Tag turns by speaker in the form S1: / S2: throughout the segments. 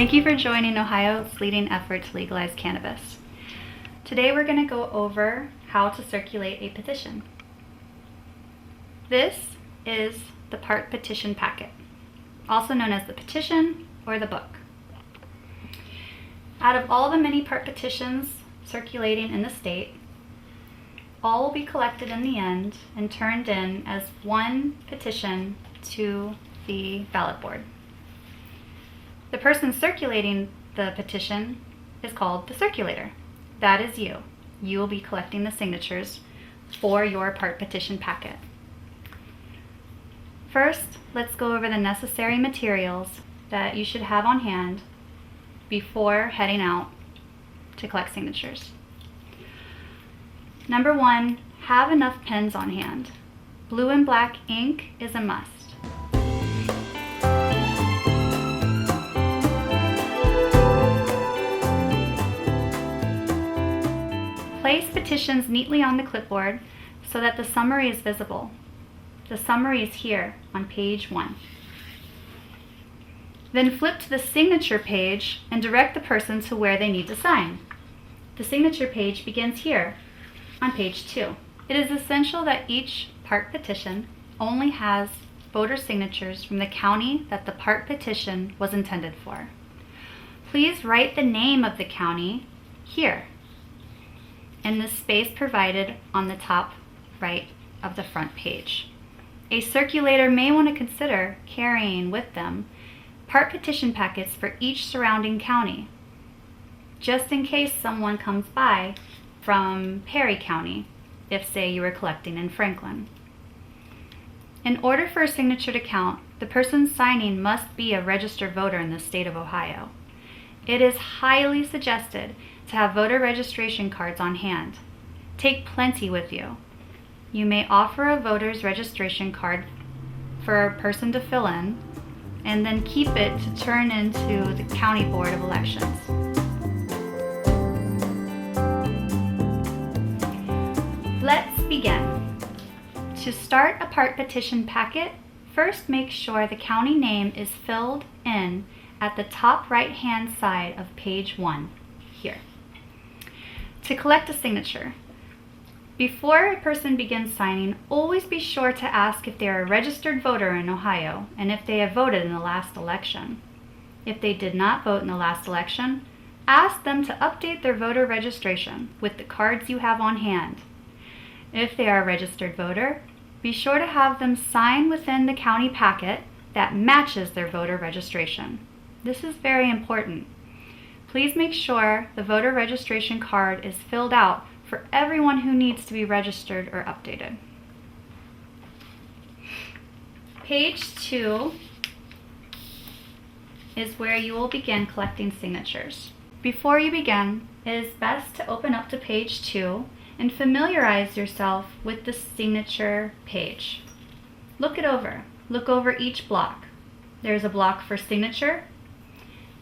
S1: Thank you for joining Ohio's leading effort to legalize cannabis. Today we're going to go over how to circulate a petition. This is the part petition packet, also known as the petition or the book. Out of all the many part petitions circulating in the state, all will be collected in the end and turned in as one petition to the ballot board. The person circulating the petition is called the circulator. That is you. You will be collecting the signatures for your part petition packet. First, let's go over the necessary materials that you should have on hand before heading out to collect signatures. Number one, have enough pens on hand. Blue and black ink is a must. Place petitions neatly on the clipboard so that the summary is visible. The summary is here on page 1. Then flip to the signature page and direct the person to where they need to sign. The signature page begins here on page 2. It is essential that each part petition only has voter signatures from the county that the part petition was intended for. Please write the name of the county here in the space provided on the top right of the front page. A circulator may want to consider carrying with them part petition packets for each surrounding county, just in case someone comes by from Perry County, if say you were collecting in Franklin. In order for a signature to count, the person signing must be a registered voter in the state of Ohio. It is highly suggested to have voter registration cards on hand. Take plenty with you. You may offer a voter's registration card for a person to fill in and then keep it to turn into the County Board of Elections. Let's begin. To start a part petition packet, first make sure the county name is filled in at the top right-hand side of page 1 here. To collect a signature, before a person begins signing, always be sure to ask if they are a registered voter in Ohio and if they have voted in the last election. If they did not vote in the last election, ask them to update their voter registration with the cards you have on hand. If they are a registered voter, be sure to have them sign within the county packet that matches their voter registration. This is very important. Please make sure the voter registration card is filled out for everyone who needs to be registered or updated. Page 2 is where you will begin collecting signatures. Before you begin, it is best to open up to page 2 and familiarize yourself with the signature page. Look it over. Look over each block. There's a block for signature.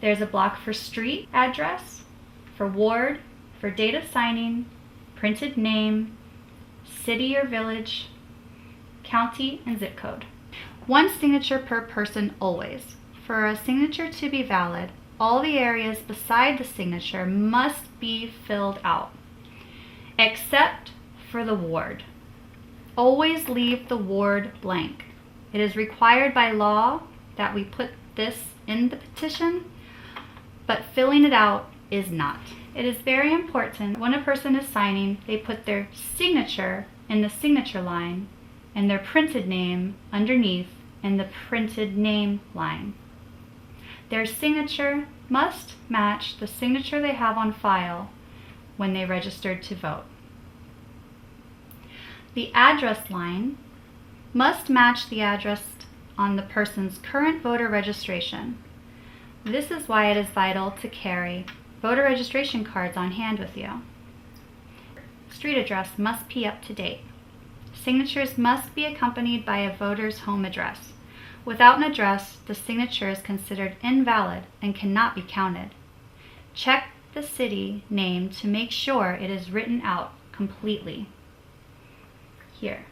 S1: There's a block for street address, for ward, for date of signing, printed name, city or village, county, and zip code. One signature per person always. For a signature to be valid, all the areas beside the signature must be filled out, except for the ward. Always leave the ward blank. It is required by law that we put this in the petition, but filling it out is not. It is very important when a person is signing, they put their signature in the signature line and their printed name underneath in the printed name line. Their signature must match the signature they have on file when they registered to vote. The address line must match the address on the person's current voter registration. This is why it is vital to carry voter registration cards on hand with you. Street address must be up to date. Signatures must be accompanied by a voter's home address. Without an address, the signature is considered invalid and cannot be counted. Check the city name to make sure it is written out completely. Here.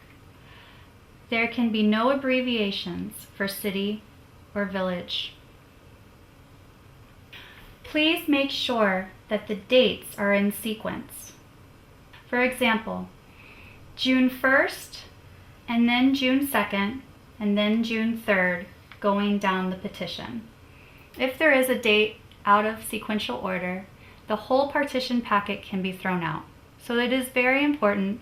S1: There can be no abbreviations for city or village. Please make sure that the dates are in sequence. For example, June 1st, and then June 2nd, and then June 3rd, going down the petition. If there is a date out of sequential order, the whole partition packet can be thrown out. So it is very important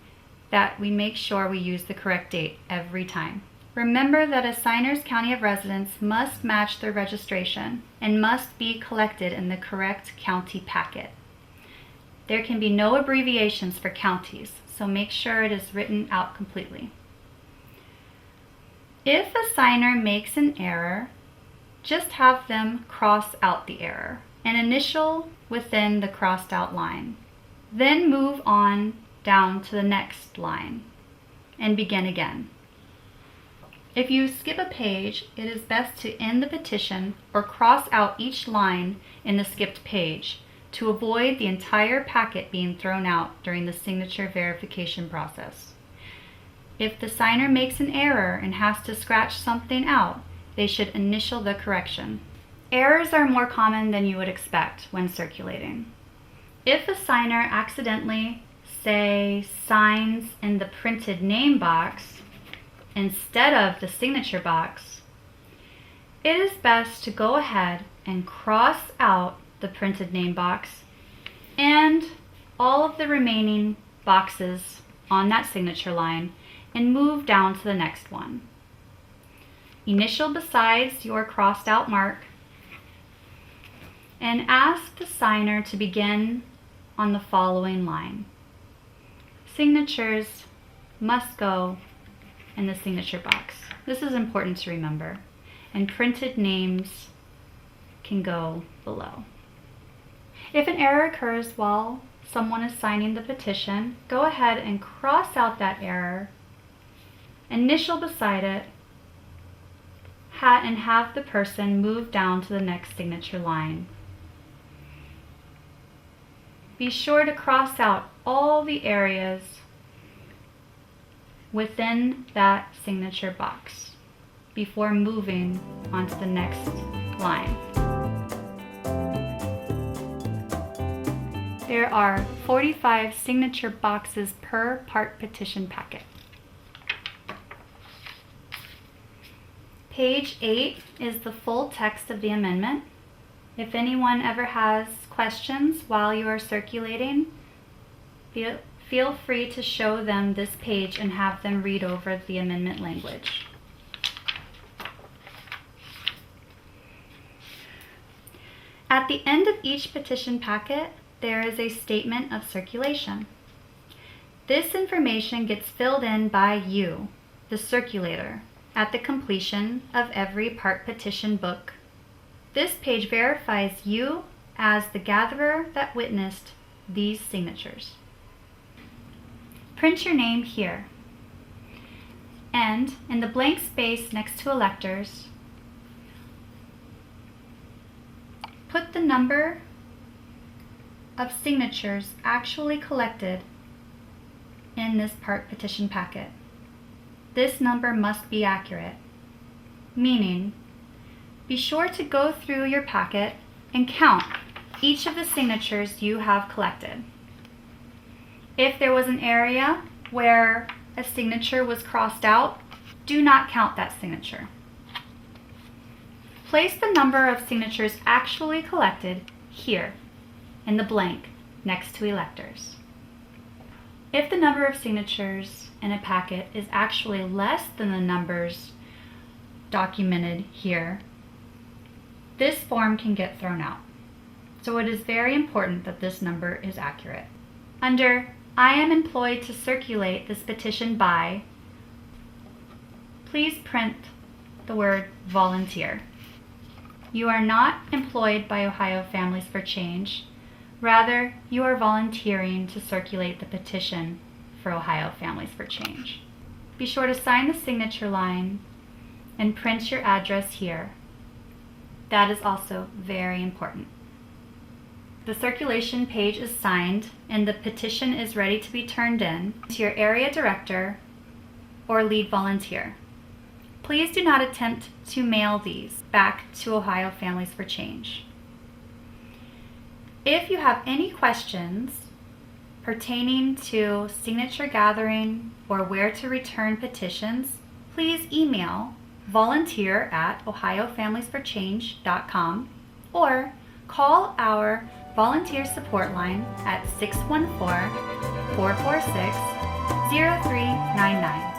S1: that we make sure we use the correct date every time. Remember that a signer's county of residence must match their registration and must be collected in the correct county packet. There can be no abbreviations for counties, so make sure it is written out completely. If a signer makes an error, just have them cross out the error and initial within the crossed out line. Then move on down to the next line and begin again. If you skip a page, it is best to end the petition or cross out each line in the skipped page to avoid the entire packet being thrown out during the signature verification process. If the signer makes an error and has to scratch something out, they should initial the correction. Errors are more common than you would expect when circulating. If a signer accidentally, say, signs in the printed name box instead of the signature box, it is best to go ahead and cross out the printed name box and all of the remaining boxes on that signature line and move down to the next one. Initial besides your crossed out mark and ask the signer to begin on the following line. Signatures must go in the signature box. This is important to remember. And printed names can go below. If an error occurs while someone is signing the petition, go ahead and cross out that error, initial beside it, and have the person move down to the next signature line. Be sure to cross out all the areas within that signature box before moving on to the next line. There are 45 signature boxes per part petition packet. Page 8 is the full text of the amendment. If anyone ever has questions while you are circulating, feel free to show them this page and have them read over the amendment language. At the end of each petition packet, there is a statement of circulation. This information gets filled in by you, the circulator, at the completion of every part petition book. This page verifies you as the gatherer that witnessed these signatures. Print your name here, and in the blank space next to electors, put the number of signatures actually collected in this part petition packet. This number must be accurate, meaning be sure to go through your packet and count each of the signatures you have collected. If there was an area where a signature was crossed out, do not count that signature. Place the number of signatures actually collected here in the blank next to electors. If the number of signatures in a packet is actually less than the numbers documented here, this form can get thrown out. So it is very important that this number is accurate. Under I am employed to circulate this petition by, please print the word volunteer. You are not employed by Ohio Families for Change. Rather, you are volunteering to circulate the petition for Ohio Families for Change. Be sure to sign the signature line and print your address here. That is also very important. The circulation page is signed and the petition is ready to be turned in to your area director or lead volunteer. Please do not attempt to mail these back to Ohio Families for Change. If you have any questions pertaining to signature gathering or where to return petitions, please email volunteer@ohiofamiliesforchange.com or call our volunteer support line at 614-446-0399.